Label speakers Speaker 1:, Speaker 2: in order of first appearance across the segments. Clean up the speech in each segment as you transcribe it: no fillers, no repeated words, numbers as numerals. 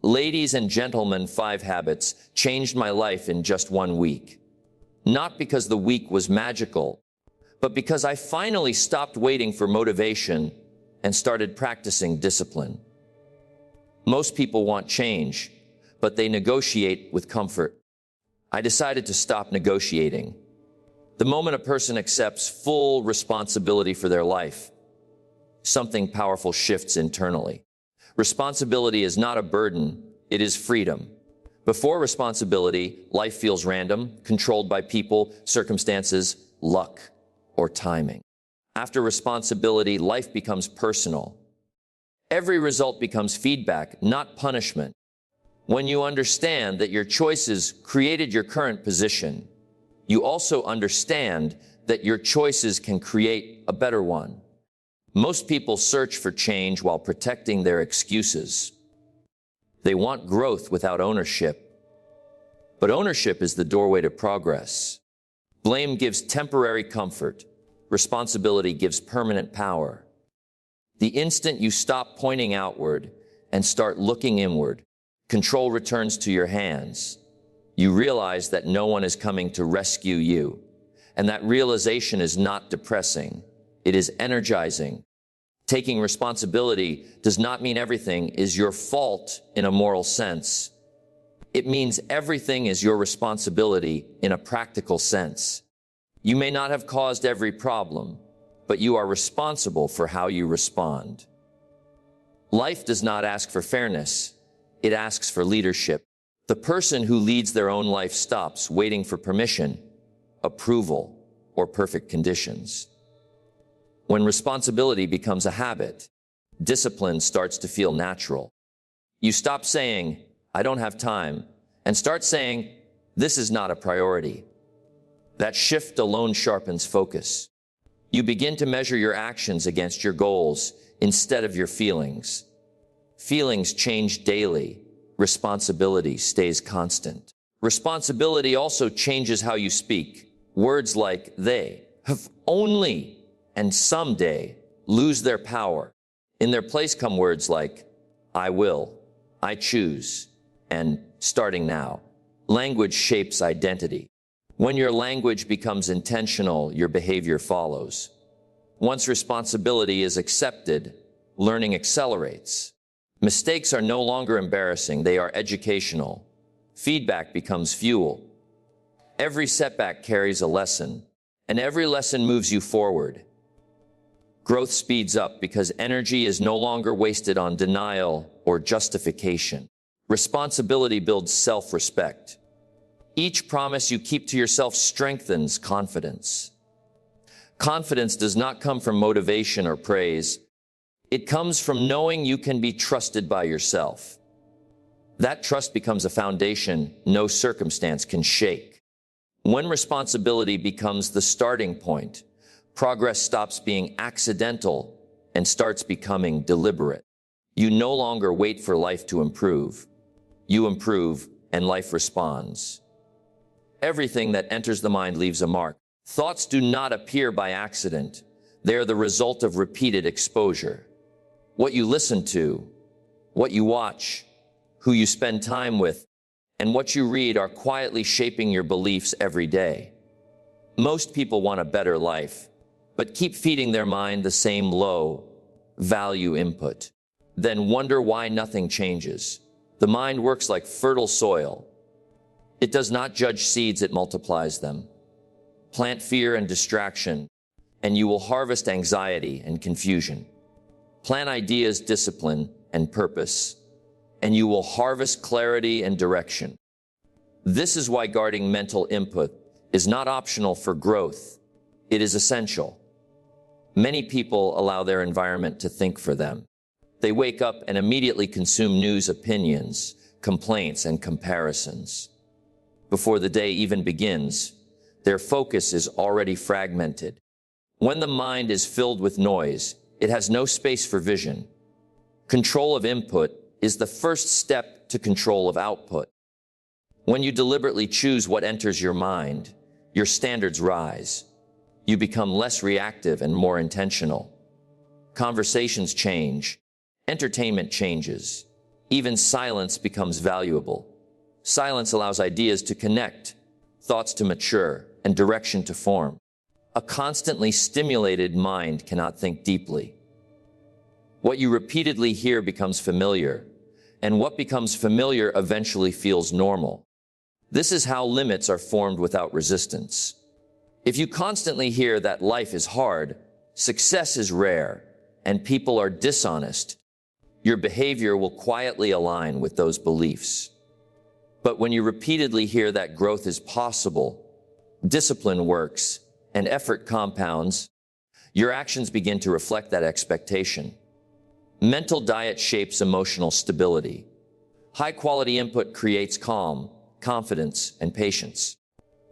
Speaker 1: Ladies and gentlemen, 5 habits changed my life in just 1 week. Not because the week was magical, but because I finally stopped waiting for motivation and started practicing discipline. Most people want change, but they negotiate with comfort. I decided to stop negotiating. The moment a person accepts full responsibility for their life, something powerful shifts internally. Responsibility is not a burden, it is freedom. Before responsibility, life feels random, controlled by people, circumstances, luck, or timing. After responsibility, life becomes personal. Every result becomes feedback, not punishment. When you understand that your choices created your current position, you also understand that your choices can create a better one. Most people search for change while protecting their excuses. They want growth without ownership. But ownership is the doorway to progress. Blame gives temporary comfort. Responsibility gives permanent power. The instant you stop pointing outward and start looking inward, control returns to your hands. You realize that no one is coming to rescue you. And that realization is not depressing. It is energizing. Taking responsibility does not mean everything is your fault in a moral sense. It means everything is your responsibility in a practical sense. You may not have caused every problem, but you are responsible for how you respond. Life does not ask for fairness. It asks for leadership. The person who leads their own life stops waiting for permission, approval, or perfect conditions. When responsibility becomes a habit, discipline starts to feel natural. You stop saying, "I don't have time," and start saying, "This is not a priority." That shift alone sharpens focus. You begin to measure your actions against your goals instead of your feelings. Feelings change daily. Responsibility stays constant. Responsibility also changes how you speak. Words like "they," "have only," and "someday" lose their power. In their place come words like "I will," "I choose," and "starting now." Language shapes identity. When your language becomes intentional, your behavior follows. Once responsibility is accepted, learning accelerates. Mistakes are no longer embarrassing, they are educational. Feedback becomes fuel. Every setback carries a lesson, and every lesson moves you forward. Growth speeds up because energy is no longer wasted on denial or justification. Responsibility builds self-respect. Each promise you keep to yourself strengthens confidence. Confidence does not come from motivation or praise. It comes from knowing you can be trusted by yourself. That trust becomes a foundation no circumstance can shake. When responsibility becomes the starting point, progress stops being accidental and starts becoming deliberate. You no longer wait for life to improve. You improve and life responds. Everything that enters the mind leaves a mark. Thoughts do not appear by accident. They are the result of repeated exposure. What you listen to, what you watch, who you spend time with, and what you read are quietly shaping your beliefs every day. Most people want a better life, but keep feeding their mind the same low-value input. Then wonder why nothing changes. The mind works like fertile soil. It does not judge seeds, it multiplies them. Plant fear and distraction, and you will harvest anxiety and confusion. Plant ideas, discipline, and purpose, and you will harvest clarity and direction. This is why guarding mental input is not optional for growth. It is essential. Many people allow their environment to think for them. They wake up and immediately consume news, opinions, complaints, and comparisons. Before the day even begins, their focus is already fragmented. When the mind is filled with noise, it has no space for vision. Control of input is the first step to control of output. When you deliberately choose what enters your mind, your standards rise. You become less reactive and more intentional. Conversations change. Entertainment changes. Even silence becomes valuable. Silence allows ideas to connect, thoughts to mature, and direction to form. A constantly stimulated mind cannot think deeply. What you repeatedly hear becomes familiar, and what becomes familiar eventually feels normal. This is how limits are formed without resistance. If you constantly hear that life is hard, success is rare, and people are dishonest, your behavior will quietly align with those beliefs. But when you repeatedly hear that growth is possible, discipline works, and effort compounds, your actions begin to reflect that expectation. Mental diet shapes emotional stability. High-quality input creates calm, confidence, and patience.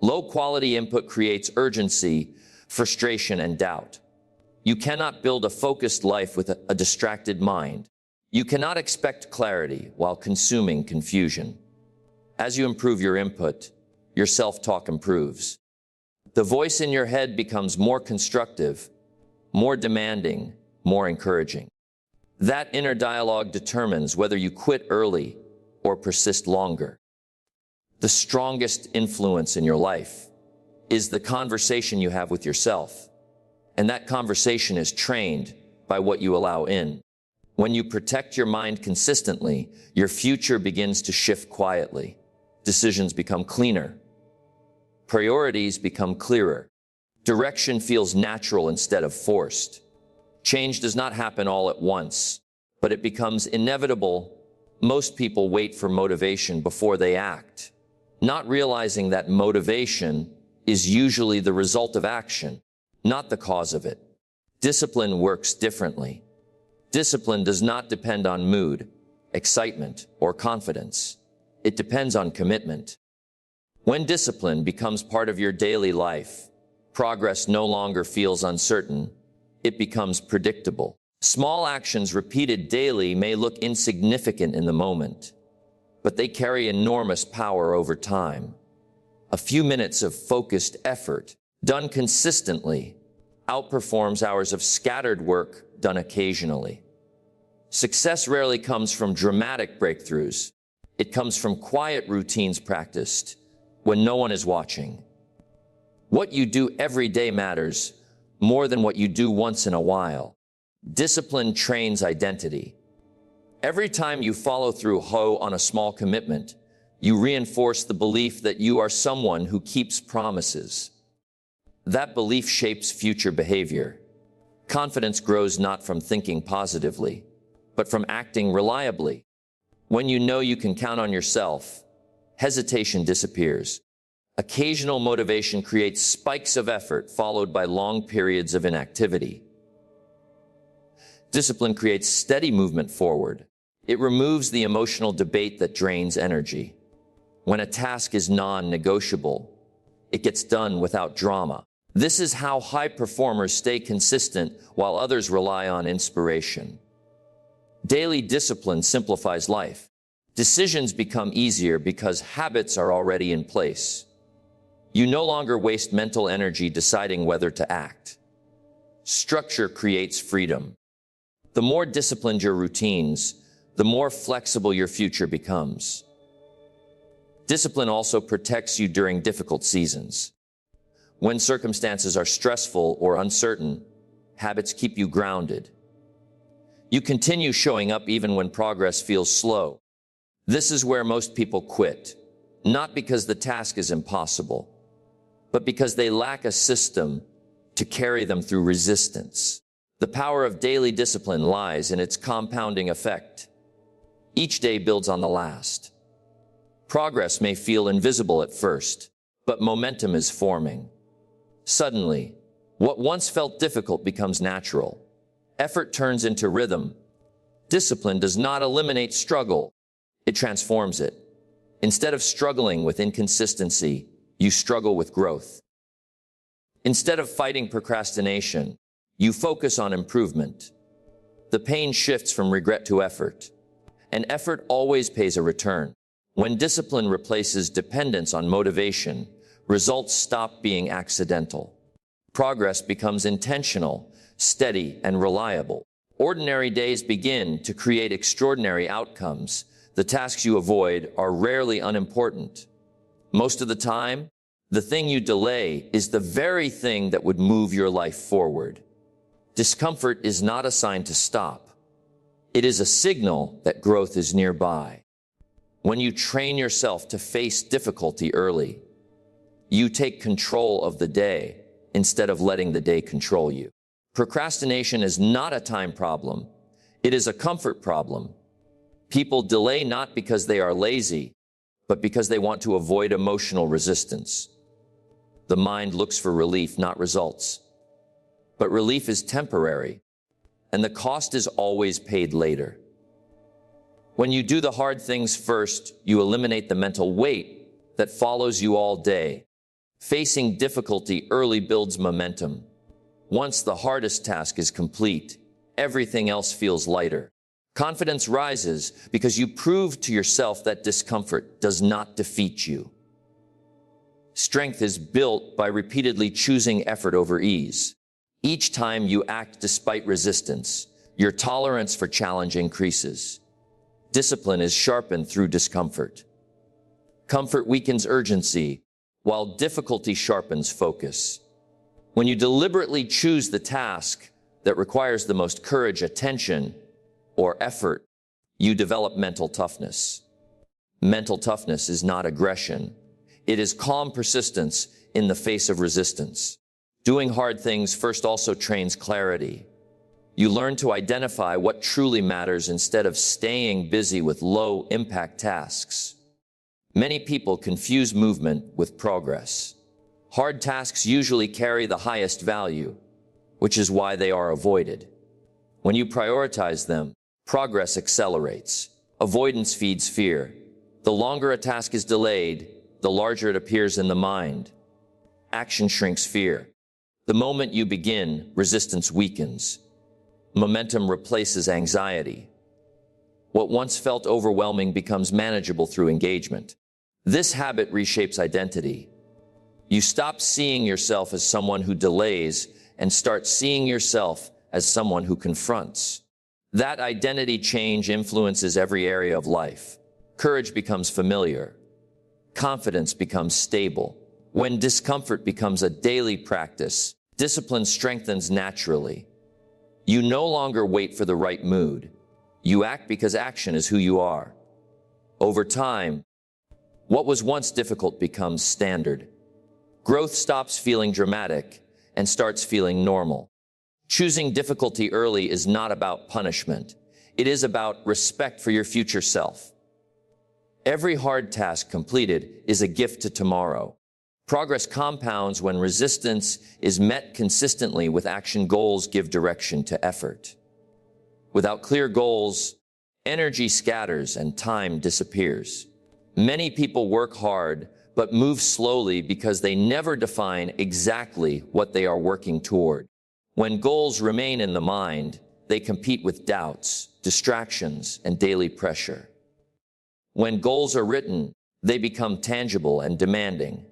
Speaker 1: Low-quality input creates urgency, frustration, and doubt. You cannot build a focused life with a distracted mind. You cannot expect clarity while consuming confusion. As you improve your input, your self-talk improves. The voice in your head becomes more constructive, more demanding, more encouraging. That inner dialogue determines whether you quit early or persist longer. The strongest influence in your life is the conversation you have with yourself, and that conversation is trained by what you allow in. When you protect your mind consistently, your future begins to shift quietly. Decisions become cleaner. Priorities become clearer. Direction feels natural instead of forced. Change does not happen all at once, but it becomes inevitable. Most people wait for motivation before they act, not realizing that motivation is usually the result of action, not the cause of it. Discipline works differently. Discipline does not depend on mood, excitement, or confidence. It depends on commitment. When discipline becomes part of your daily life, progress no longer feels uncertain. It becomes predictable. Small actions repeated daily may look insignificant in the moment, but they carry enormous power over time. A few minutes of focused effort, done consistently, outperforms hours of scattered work done occasionally. Success rarely comes from dramatic breakthroughs. It comes from quiet routines practiced when no one is watching. What you do every day matters more than what you do once in a while. Discipline trains identity. Every time you follow through on a small commitment, you reinforce the belief that you are someone who keeps promises. That belief shapes future behavior. Confidence grows not from thinking positively, but from acting reliably. When you know you can count on yourself, hesitation disappears. Occasional motivation creates spikes of effort followed by long periods of inactivity. Discipline creates steady movement forward. It removes the emotional debate that drains energy. When a task is non-negotiable, it gets done without drama. This is how high performers stay consistent while others rely on inspiration. Daily discipline simplifies life. Decisions become easier because habits are already in place. You no longer waste mental energy deciding whether to act. Structure creates freedom. The more disciplined your routines, the more flexible your future becomes. Discipline also protects you during difficult seasons. When circumstances are stressful or uncertain, habits keep you grounded. You continue showing up even when progress feels slow. This is where most people quit, not because the task is impossible, but because they lack a system to carry them through resistance. The power of daily discipline lies in its compounding effect. Each day builds on the last. Progress may feel invisible at first, but momentum is forming. Suddenly, what once felt difficult becomes natural. Effort turns into rhythm. Discipline does not eliminate struggle. It transforms it. Instead of struggling with inconsistency, you struggle with growth. Instead of fighting procrastination, you focus on improvement. The pain shifts from regret to effort, and effort always pays a return. When discipline replaces dependence on motivation, results stop being accidental. Progress becomes intentional, steady, and reliable. Ordinary days begin to create extraordinary outcomes. The tasks you avoid are rarely unimportant. Most of the time, the thing you delay is the very thing that would move your life forward. Discomfort is not a sign to stop. It is a signal that growth is nearby. When you train yourself to face difficulty early, you take control of the day instead of letting the day control you. Procrastination is not a time problem. It is a comfort problem. People delay not because they are lazy, but because they want to avoid emotional resistance. The mind looks for relief, not results. But relief is temporary, and the cost is always paid later. When you do the hard things first, you eliminate the mental weight that follows you all day. Facing difficulty early builds momentum. Once the hardest task is complete, everything else feels lighter. Confidence rises because you prove to yourself that discomfort does not defeat you. Strength is built by repeatedly choosing effort over ease. Each time you act despite resistance, your tolerance for challenge increases. Discipline is sharpened through discomfort. Comfort weakens urgency, while difficulty sharpens focus. When you deliberately choose the task that requires the most courage, attention, or effort, you develop mental toughness. Mental toughness is not aggression. It is calm persistence in the face of resistance. Doing hard things first also trains clarity. You learn to identify what truly matters instead of staying busy with low-impact tasks. Many people confuse movement with progress. Hard tasks usually carry the highest value, which is why they are avoided. When you prioritize them, progress accelerates. Avoidance feeds fear. The longer a task is delayed, the larger it appears in the mind. Action shrinks fear. The moment you begin, resistance weakens. Momentum replaces anxiety. What once felt overwhelming becomes manageable through engagement. This habit reshapes identity. You stop seeing yourself as someone who delays and start seeing yourself as someone who confronts. That identity change influences every area of life. Courage becomes familiar. Confidence becomes stable. When discomfort becomes a daily practice, discipline strengthens naturally. You no longer wait for the right mood. You act because action is who you are. Over time, what was once difficult becomes standard. Growth stops feeling dramatic and starts feeling normal. Choosing difficulty early is not about punishment. It is about respect for your future self. Every hard task completed is a gift to tomorrow. Progress compounds when resistance is met consistently with action. Goals give direction to effort. Without clear goals, energy scatters and time disappears. Many people work hard but move slowly because they never define exactly what they are working toward. When goals remain in the mind, they compete with doubts, distractions, and daily pressure. When goals are written, they become tangible and demanding.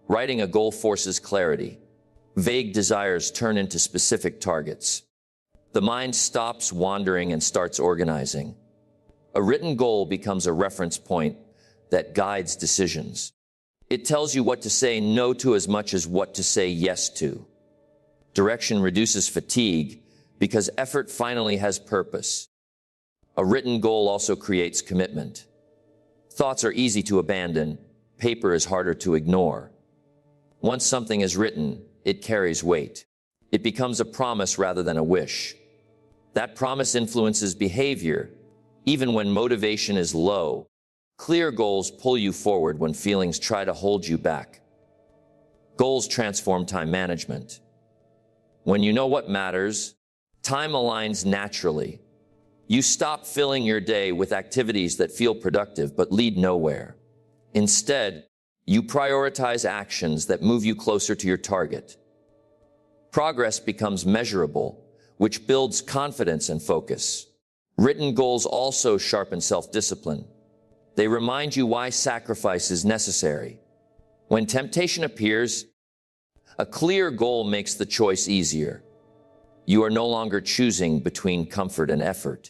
Speaker 1: Writing a goal forces clarity. Vague desires turn into specific targets. The mind stops wandering and starts organizing. A written goal becomes a reference point that guides decisions. It tells you what to say no to as much as what to say yes to. Direction reduces fatigue because effort finally has purpose. A written goal also creates commitment. Thoughts are easy to abandon. Paper is harder to ignore. Once something is written, it carries weight. It becomes a promise rather than a wish. That promise influences behavior, even when motivation is low. Clear goals pull you forward when feelings try to hold you back. Goals transform time management. When you know what matters, time aligns naturally. You stop filling your day with activities that feel productive but lead nowhere. Instead, you prioritize actions that move you closer to your target. Progress becomes measurable, which builds confidence and focus. Written goals also sharpen self-discipline. They remind you why sacrifice is necessary. When temptation appears, a clear goal makes the choice easier. You are no longer choosing between comfort and effort.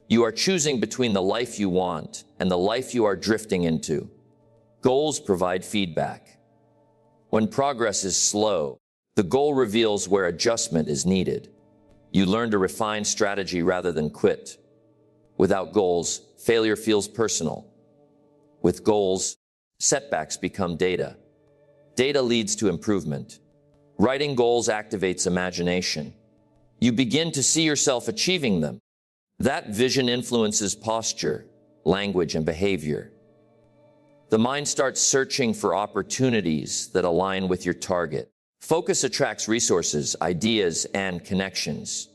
Speaker 1: You are choosing between the life you want and the life you are drifting into. Goals provide feedback. When progress is slow, the goal reveals where adjustment is needed. You learn to refine strategy rather than quit. Without goals, failure feels personal. With goals, setbacks become data. Data leads to improvement. Writing goals activates imagination. You begin to see yourself achieving them. That vision influences posture, language, and behavior. The mind starts searching for opportunities that align with your target. Focus attracts resources, ideas, and connections.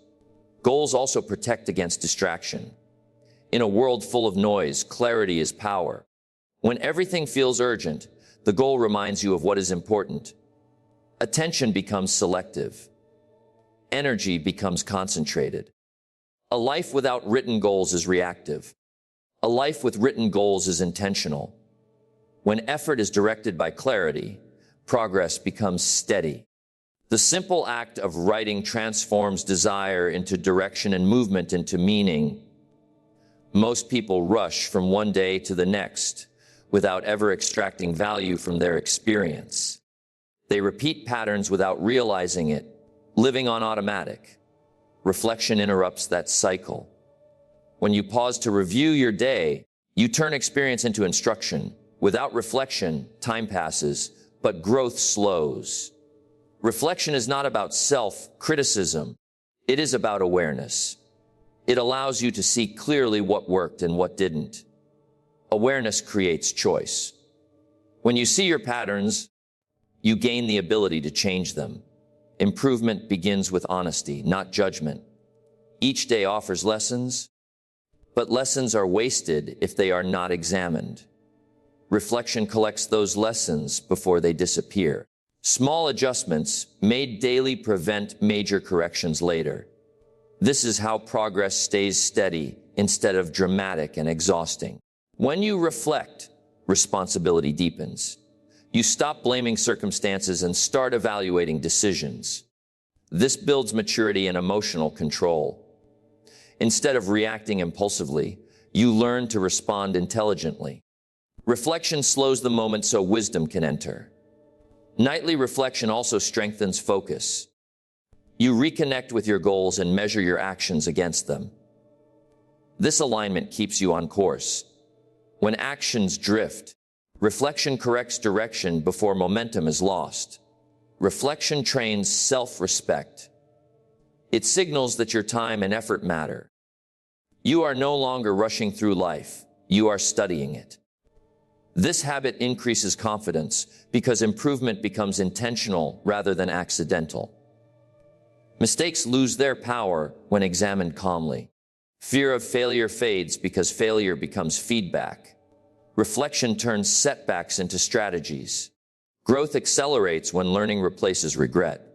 Speaker 1: Goals also protect against distraction. In a world full of noise, clarity is power. When everything feels urgent, the goal reminds you of what is important. Attention becomes selective. Energy becomes concentrated. A life without written goals is reactive. A life with written goals is intentional. When effort is directed by clarity, progress becomes steady. The simple act of writing transforms desire into direction and movement into meaning. Most people rush from one day to the next without ever extracting value from their experience. They repeat patterns without realizing it, living on automatic. Reflection interrupts that cycle. When you pause to review your day, you turn experience into instruction. Without reflection, time passes, but growth slows. Reflection is not about self-criticism. It is about awareness. It allows you to see clearly what worked and what didn't. Awareness creates choice. When you see your patterns, you gain the ability to change them. Improvement begins with honesty, not judgment. Each day offers lessons, but lessons are wasted if they are not examined. Reflection collects those lessons before they disappear. Small adjustments made daily prevent major corrections later. This is how progress stays steady instead of dramatic and exhausting. When you reflect, responsibility deepens. You stop blaming circumstances and start evaluating decisions. This builds maturity and emotional control. Instead of reacting impulsively, you learn to respond intelligently. Reflection slows the moment so wisdom can enter. Nightly reflection also strengthens focus. You reconnect with your goals and measure your actions against them. This alignment keeps you on course. When actions drift, reflection corrects direction before momentum is lost. Reflection trains self-respect. It signals that your time and effort matter. You are no longer rushing through life. You are studying it. This habit increases confidence because improvement becomes intentional rather than accidental. Mistakes lose their power when examined calmly. Fear of failure fades because failure becomes feedback. Reflection turns setbacks into strategies. Growth accelerates when learning replaces regret.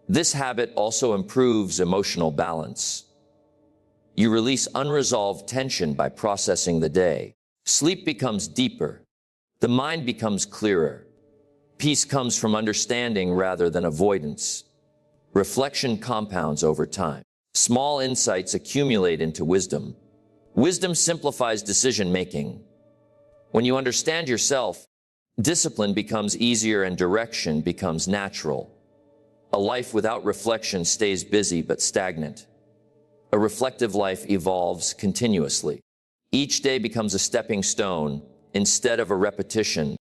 Speaker 1: This habit also improves emotional balance. You release unresolved tension by processing the day. Sleep becomes deeper. The mind becomes clearer. Peace comes from understanding rather than avoidance. Reflection compounds over time. Small insights accumulate into wisdom. Wisdom simplifies decision-making. When you understand yourself, discipline becomes easier and direction becomes natural. A life without reflection stays busy but stagnant. A reflective life evolves continuously. Each day becomes a stepping stone instead of a repetition.